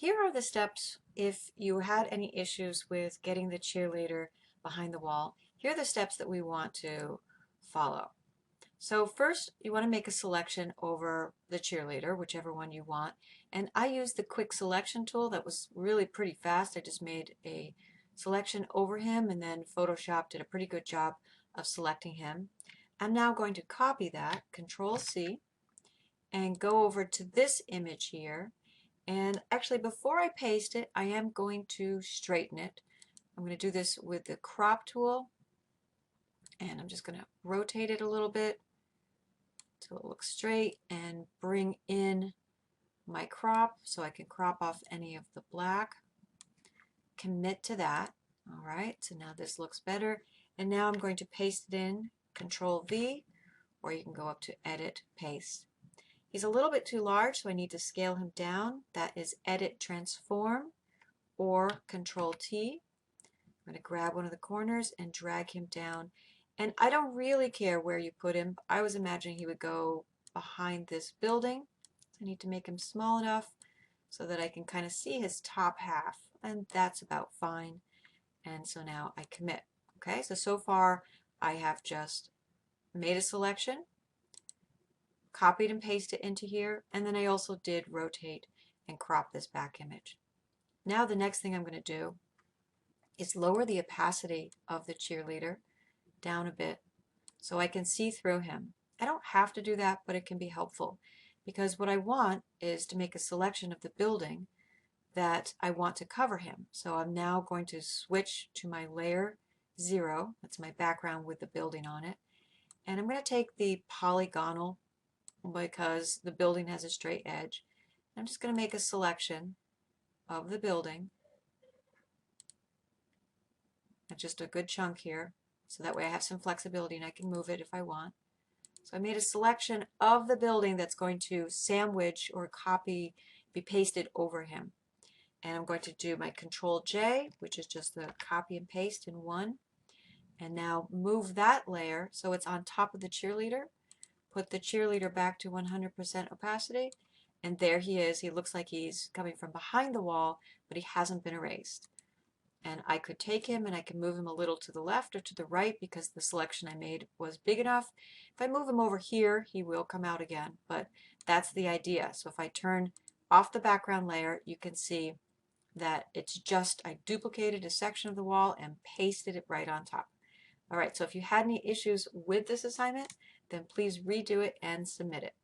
Here are the steps if you had any issues with getting the cheerleader behind the wall. Here are the steps that we want to follow. So first, you want to make a selection over the cheerleader, whichever one you want. And I used the quick selection tool that was really pretty fast. I just made a selection over him, and then Photoshop did a pretty good job of selecting him. I'm now going to copy that, Control C, and go over to this image here. And actually, before I paste it, I am going to straighten it. I'm going to do this with the crop tool, and I'm just going to rotate it a little bit till it looks straight and bring in my crop so I can crop off any of the black. Commit to that. All right, so now this looks better. And now I'm going to paste it in, Control V, or you can go up to Edit, Paste. He's a little bit too large, so I need to scale him down. That is Edit, Transform, or Control T. I'm going to grab one of the corners and drag him down. And I don't really care where you put him. I was imagining he would go behind this building. I need to make him small enough so that I can kind of see his top half. And that's about fine. And so now I commit. Okay, so far I have just made a selection, copied and pasted it into here, and then I also did rotate and crop this back image. Now the next thing I'm going to do is lower the opacity of the cheerleader down a bit so I can see through him. I don't have to do that, but it can be helpful because what I want is to make a selection of the building that I want to cover him. So I'm now going to switch to my layer 0. That's my background with the building on it. And I'm going to take the polygonal because the building has a straight edge. I'm just going to make a selection of the building. Just a good chunk here, so that way I have some flexibility and I can move it if I want. So I made a selection of the building that's going to sandwich or copy, be pasted over him. And I'm going to do my Control J, which is just the copy and paste in one. And now move that layer so it's on top of the cheerleader. Put the cheerleader back to 100% opacity. And there he is. He looks like he's coming from behind the wall, but he hasn't been erased. And I could take him and I can move him a little to the left or to the right because the selection I made was big enough. If I move him over here, he will come out again, but that's the idea. So if I turn off the background layer, you can see that it's just, I duplicated a section of the wall and pasted it right on top. All right, so if you had any issues with this assignment, then please redo it and submit it.